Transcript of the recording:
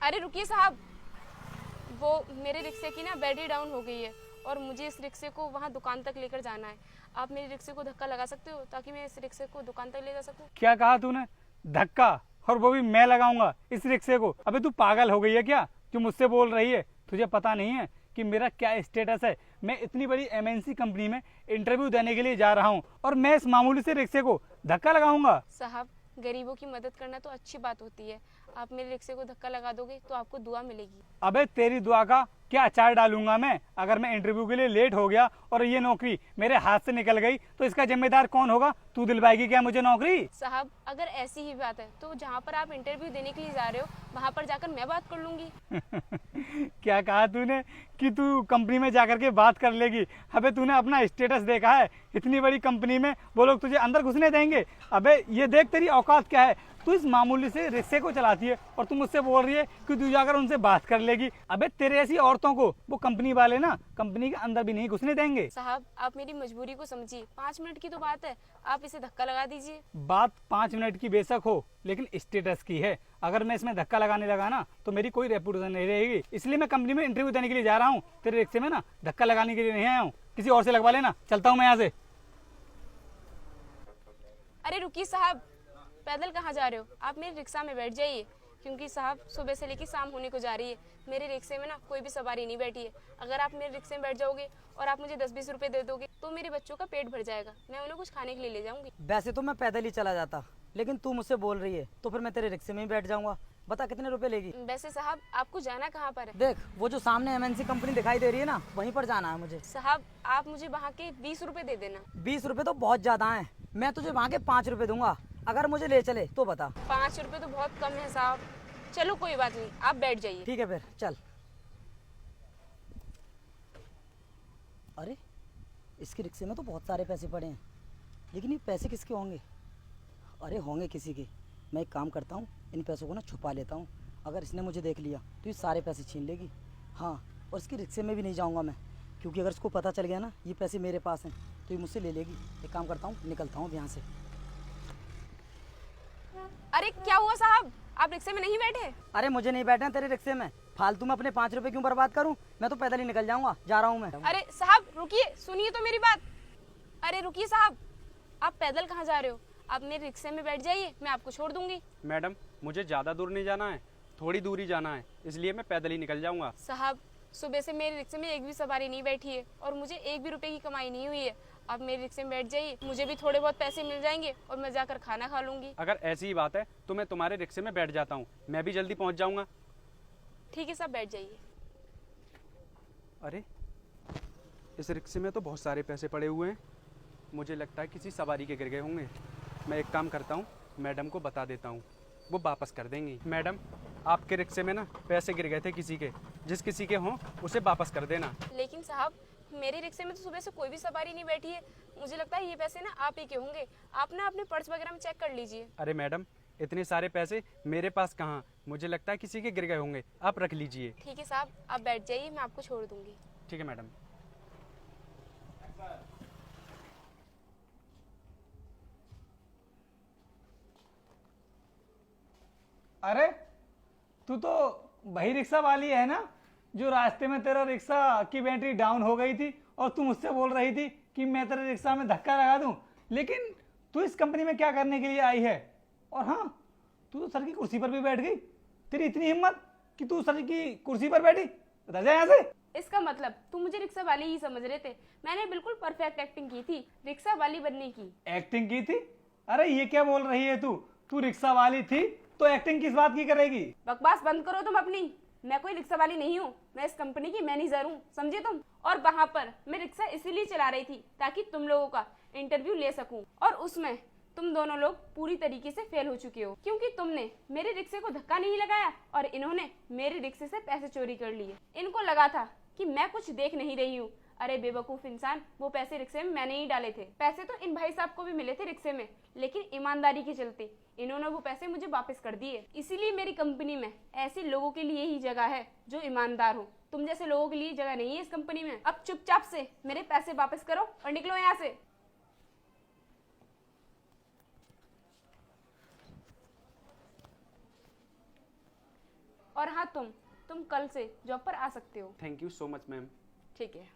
अरे रुकिए साहब, वो मेरे रिक्शे की ना बैटरी डाउन हो गई है और मुझे इस रिक्शे को वहाँ दुकान तक लेकर जाना है। आप मेरे रिक्शे को धक्का लगा सकते हो ताकि मैं इस रिक्शे को दुकान तक ले जा सकूँ? क्या कहा तूने? धक्का? और वो भी मैं लगाऊंगा इस रिक्शे को? अबे तू पागल हो गई है क्या जो मुझसे बोल रही है? तुझे पता नहीं है कि मेरा क्या स्टेटस है? मैं इतनी बड़ी एमएनसी कंपनी में इंटरव्यू देने के लिए जा रहा हूँ और मैं इस मामूली से रिक्शे को धक्का लगाऊंगा? साहब, गरीबों की मदद करना तो अच्छी बात होती है। आप मेरे रिक्शे को धक्का लगा दोगे तो आपको दुआ मिलेगी। अबे तेरी दुआ का क्या अचार डालूंगा मैं? अगर मैं इंटरव्यू के लिए लेट हो गया और ये नौकरी मेरे हाथ से निकल गई तो इसका जिम्मेदार कौन होगा? तू दिलवाएगी क्या मुझे नौकरी? साहब, अगर ऐसी ही बात है तो जहाँ पर आप इंटरव्यू देने के लिए जा रहे हो वहाँ पर जाकर मैं बात कर लूंगी। क्या कहा तूने कि तू कंपनी में जाकर के बात कर लेगी? अबे तूने अपना स्टेटस देखा है? इतनी बड़ी कंपनी में वो लोग तुझे अंदर घुसने देंगे? अबे ये देख तेरी औकात क्या है। तू इस मामूली से रिक्शे को चलाती है और तू मुझसे बोल रही है कि तू जाकर उनसे बात कर लेगी। अबे तेरे ऐसी औरतों को वो कंपनी वाले ना कंपनी के अंदर भी नहीं घुसने देंगे। साहब, आप मेरी मजबूरी को समझिए। 5 मिनट की तो बात है, आप इसे धक्का लगा दीजिए। बात 5 मिनट की बेशक हो लेकिन स्टेटस की है। अगर मैं इसमें धक्का लगाने लगा ना तो मेरी कोई रेपुटेशन नहीं रहेगी। इसलिए मैं कंपनी में इंटरव्यू देने के लिए जा रहा हूँ। तेरे रिक्शे में ना धक्का लगाने के लिए नहीं आया हूँ। किसी और से लगवा लेना। चलता हूँ मैं यहाँ से। अरे रुकिए साहब, पैदल कहाँ जा रहे हो? आप मेरे रिक्शा में बैठ जाइए, क्योंकि साहब सुबह से लेकर शाम होने को जा रही है। मेरे रिक्शे में ना कोई भी सवारी नहीं बैठी है। अगर आप मेरे रिक्शे में बैठ जाओगे और आप मुझे 10-20 रुपए दे दोगे तो मेरे बच्चों का पेट भर जाएगा। मैं उन्हें कुछ खाने के लिए ले जाऊंगी। वैसे तो मैं पैदल ही चला जाता, लेकिन तू मुझसे बोल रही है तो फिर मैं तेरे रिक्शे में ही बैठ जाऊंगा। बता कितने रुपए लेगी? वैसे साहब, आपको जाना कहाँ पर है? देख, वो जो सामने एमएनसी कंपनी दिखाई दे रही है ना, वहीं पर जाना है मुझे। साहब, आप मुझे वहाँ के 20 रुपए दे देना। 20 रुपए तो बहुत ज्यादा हैं। मैं तुझे वहाँ के 5 रुपए दूंगा, अगर मुझे ले चले तो बता। 5 रुपए तो बहुत कम है साहब। चलो कोई बात नहीं, आप बैठ जाइए। ठीक है फिर चल। अरे इसके रिक्शे में तो बहुत सारे पैसे पड़े हैं, लेकिन ये पैसे किसके होंगे? अरे होंगे किसी के। मैं एक काम करता हूँ, इन पैसों को ना छुपा लेता हूँ। अगर इसने मुझे देख लिया तो ये सारे पैसे छीन लेगी। हाँ, और इसके रिक्शे में भी नहीं जाऊँगा मैं, क्योंकि अगर इसको पता चल गया ना ये पैसे मेरे पास हैं तो ये मुझसे ले लेगी। एक काम करता हूँ, निकलता हूँ यहाँ से। अरे क्या हुआ साहब, आप रिक्शे में नहीं बैठे? अरे मुझे नहीं बैठना तेरे रिक्शे में। फालतू में अपने 5 रुपए क्यों बर्बाद करूँ? मैं तो पैदल ही निकल जाऊँगा, जा रहा हूँ मैं। अरे साहब रुकिए, सुनिए तो मेरी बात। अरे रुकिए साहब, आप पैदल कहाँ जा रहे हो? आप मेरे रिक्शे में बैठ जाइए, मैं आपको छोड़ दूंगी। मैडम, मुझे ज़्यादा दूर नहीं जाना है, थोड़ी दूर ही जाना है, इसलिए मैं पैदल ही निकल जाऊंगा। साहब, सुबह से मेरे रिक्शे में एक भी सवारी नहीं बैठी है और मुझे 1 भी रुपए की कमाई नहीं हुई है। आप मेरे रिक्शे में बैठ जाइए, मुझे भी थोड़े बहुत पैसे मिल जाएंगे और मैं जाकर खाना खा लूंगी। अगर ऐसी ही बात है तो मैं तुम्हारे रिक्शे में बैठ जाता हूँ, मैं भी जल्दी पहुँच जाऊँगा। ठीक है साहब, बैठ जाइए। अरे इस रिक्शे में तो बहुत सारे पैसे पड़े हुए हैं, मुझे लगता है किसी सवारी के गिर गए होंगे। मैं एक काम करता हूँ, मैडम को बता देता हूँ, वो वापस कर देंगी। मैडम, आपके रिक्शे में ना पैसे गिर गए थे किसी के, जिस किसी के हों उसे वापस कर देना। लेकिन साहब, मेरे रिक्शे में तो सुबह से कोई भी सवारी नहीं बैठी है। मुझे लगता है ये पैसे ना आप ही के होंगे। आप ना अपने पर्स वगैरह में चेक कर लीजिए। अरे मैडम, इतने सारे पैसे मेरे पास कहाँ, मुझे लगता है किसी के गिर गए होंगे, आप रख लीजिए। ठीक है साहब, आप बैठ जाइए, मैं आपको छोड़ दूंगी। ठीक है मैडम। अरे तू तो वही रिक्शा वाली है ना जो रास्ते में तेरा रिक्शा की बैटरी डाउन हो गई थी और तू मुझसे बोल रही थी कि मैं तेरे रिक्शा में धक्का लगा दूं? लेकिन तू इस कंपनी में क्या करने के लिए आई है? और हाँ, तू तो सर की कुर्सी पर भी बैठ गई। तेरी इतनी हिम्मत कि तू सर की कुर्सी पर बैठी? बता जा यहाँ से। इसका मतलब तुम मुझे रिक्शा वाली ही समझ रहे थे। मैंने बिल्कुल परफेक्ट एक्टिंग की थी रिक्शा वाली बनने की। एक्टिंग की थी? अरे ये क्या बोल रही है तू? तू रिक्शा वाली थी तो एक्टिंग किस बात की करेगी? बकवास बंद करो तुम अपनी। मैं कोई रिक्शा वाली नहीं हूँ, मैं इस कंपनी की मैनेजर हूँ, समझे तुम? और वहाँ पर मैं रिक्शा इसीलिए चला रही थी ताकि तुम लोगों का इंटरव्यू ले सकूं, और उसमें तुम दोनों लोग पूरी तरीके से फेल हो चुके हो, क्योंकि तुमने मेरे रिक्शे को धक्का नहीं लगाया और इन्होंने मेरे रिक्शे से पैसे चोरी कर लिए। इनको लगा था कि मैं कुछ देख नहीं रही हूँ। अरे बेवकूफ इंसान, वो पैसे रिक्शे में मैंने ही डाले थे। पैसे तो इन भाई साहब को भी मिले थे रिक्शे में, लेकिन ईमानदारी के चलते इन्होंने वो पैसे मुझे वापस कर दिए। इसीलिए मेरी कंपनी में ऐसे लोगों के लिए ही जगह है जो ईमानदार हो। तुम जैसे लोगों के लिए जगह नहीं है इस कंपनी में। अब चुपचाप से मेरे पैसे वापस करो और निकलो यहाँ से। और हाँ तुम कल से जॉब पर आ सकते हो। Thank you so much ma'am. ठीक है।